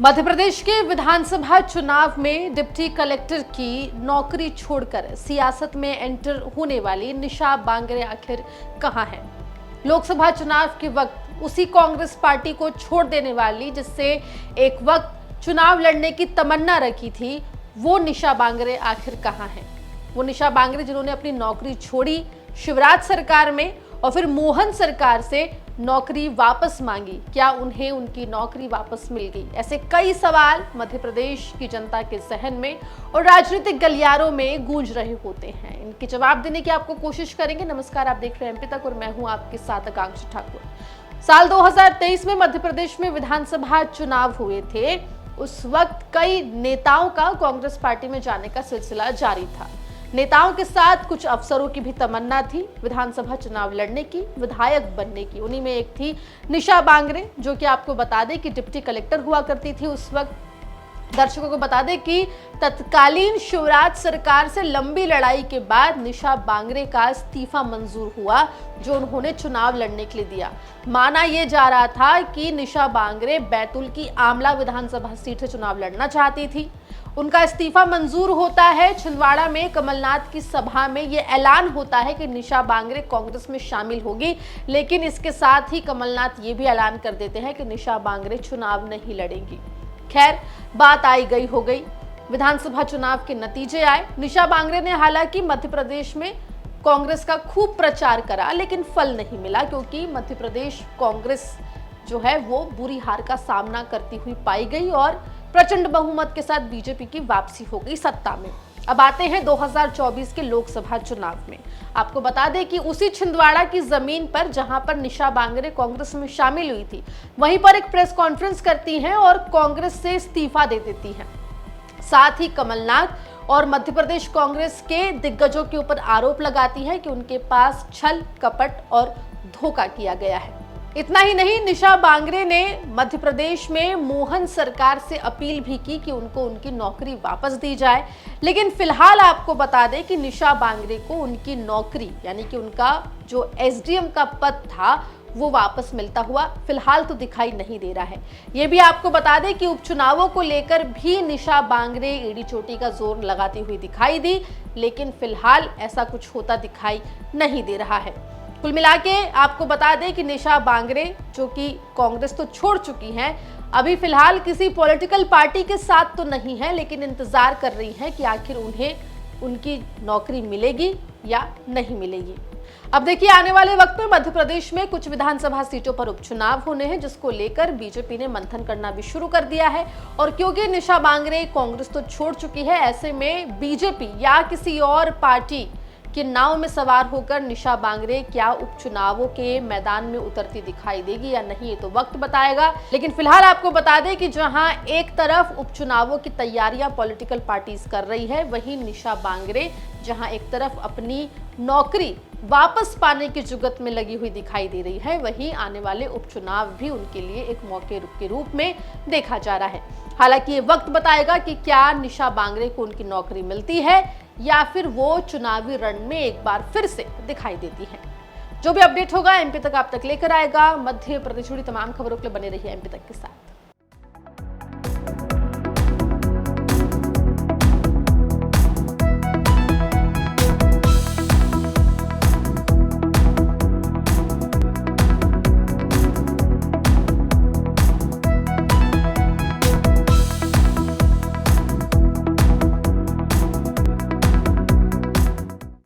मध्य प्रदेश के विधानसभा चुनाव में डिप्टी कलेक्टर की नौकरी छोड़कर सियासत में एंटर होने वाली निशा बांगरे आखिर कहां है। लोकसभा चुनाव के वक्त उसी कांग्रेस पार्टी को छोड़ देने वाली जिससे एक वक्त चुनाव लड़ने की तमन्ना रखी थी, वो निशा बांगरे आखिर कहां है। वो निशा बांगरे जिन्होंने अपनी नौकरी छोड़ी शिवराज सरकार में और फिर मोहन सरकार से नौकरी वापस मांगी, क्या उन्हें उनकी नौकरी वापस मिल गई? ऐसे कई सवाल मध्य प्रदेश की जनता के जहन में और राजनीतिक गलियारों में गूंज रहे होते हैं। इनके जवाब देने की आपको कोशिश करेंगे। नमस्कार, आप देख रहे हैं एमपी तक और मैं हूं आपके साथ आकांक्षा ठाकुर। साल 2023 में मध्य प्रदेश में विधानसभा चुनाव हुए थे। उस वक्त कई नेताओं का कांग्रेस पार्टी में जाने का सिलसिला जारी था। नेताओं के साथ कुछ अफसरों की भी तमन्ना थी विधानसभा चुनाव लड़ने की, विधायक बनने की। उन्हीं में एक थी निशा बांगरे, जो कि आपको बता दें कि डिप्टी कलेक्टर हुआ करती थी उस वक्त। दर्शकों को बता दें कि तत्कालीन शिवराज सरकार से लंबी लड़ाई के बाद निशा बांगरे का इस्तीफा मंजूर हुआ, जो उन्होंने चुनाव लड़ने के लिए दिया। माना यह जा रहा था कि निशा बांगरे बैतूल की आमला विधानसभा सीट से चुनाव लड़ना चाहती थी। उनका इस्तीफा मंजूर होता है। छिंदवाड़ा में कमलनाथ की सभा में यह ऐलान होता है कि निशा बांगरे कांग्रेस में शामिल होगी, लेकिन इसके साथ ही कमलनाथ ये भी ऐलान कर देते हैं कि निशा बांगरे चुनाव नहीं लड़ेंगी। खैर, बात आई गई हो गई। विधानसभा चुनाव के नतीजे आए। निशा बांगरे ने हालांकि मध्य प्रदेश में कांग्रेस का खूब प्रचार करा, लेकिन फल नहीं मिला, क्योंकि मध्य प्रदेश कांग्रेस जो है वो बुरी हार का सामना करती हुई पाई गई और प्रचंड बहुमत के साथ बीजेपी की वापसी हो गई सत्ता में। अब आते हैं 2024 के लोकसभा चुनाव में। आपको बता दें कि उसी छिंदवाड़ा की जमीन पर जहां पर निशा बांगरे कांग्रेस में शामिल हुई थी, वहीं पर एक प्रेस कॉन्फ्रेंस करती हैं और कांग्रेस से इस्तीफा दे देती हैं। साथ ही कमलनाथ और मध्य प्रदेश कांग्रेस के दिग्गजों के ऊपर आरोप लगाती है कि उनके पास छल, कपट और धोखा किया गया है। इतना ही नहीं, निशा बांगरे ने मध्य प्रदेश में मोहन सरकार से अपील भी की कि उनको उनकी नौकरी वापस दी जाए। लेकिन फिलहाल आपको बता दें कि निशा बांगरे को उनकी नौकरी यानी कि उनका जो एसडीएम का पद था वो वापस मिलता हुआ फिलहाल तो दिखाई नहीं दे रहा है। ये भी आपको बता दें कि उपचुनावों को लेकर भी निशा बांगरे एड़ी चोटी का जोर लगाती हुई दिखाई दी, लेकिन फिलहाल ऐसा कुछ होता दिखाई नहीं दे रहा है। कुल मिला के आपको बता दें कि निशा बांगरे, जो कि कांग्रेस तो छोड़ चुकी हैं, अभी फिलहाल किसी पॉलिटिकल पार्टी के साथ तो नहीं है, लेकिन इंतजार कर रही हैं कि आखिर उन्हें उनकी नौकरी मिलेगी या नहीं मिलेगी। अब देखिए, आने वाले वक्त में मध्य प्रदेश में कुछ विधानसभा सीटों पर उपचुनाव होने हैं, जिसको लेकर बीजेपी ने मंथन करना भी शुरू कर दिया है। और क्योंकि निशा बांगरे कांग्रेस तो छोड़ चुकी है, ऐसे में बीजेपी या किसी और पार्टी कि नाव में सवार होकर निशा बांगरे क्या उपचुनावों के मैदान में उतरती दिखाई देगी या नहीं, ये तो वक्त बताएगा। लेकिन फिलहाल आपको बता दें कि जहां एक तरफ उपचुनावों की तैयारियां पॉलिटिकल पार्टीज कर रही है, वहीं निशा बांगरे जहां एक तरफ अपनी नौकरी वापस पाने की जुगत में लगी हुई दिखाई दे रही है, वहीं आने वाले उपचुनाव भी उनके लिए एक मौके के रूप में देखा जा रहा है। हालांकि ये वक्त बताएगा कि क्या निशा बांगरे को उनकी नौकरी मिलती है या फिर वो चुनावी रण में एक बार फिर से दिखाई देती है। जो भी अपडेट होगा एमपी तक आप तक लेकर आएगा। मध्य प्रदेश जुड़ी तमाम खबरों के लिए बने रहिए एमपी तक के साथ।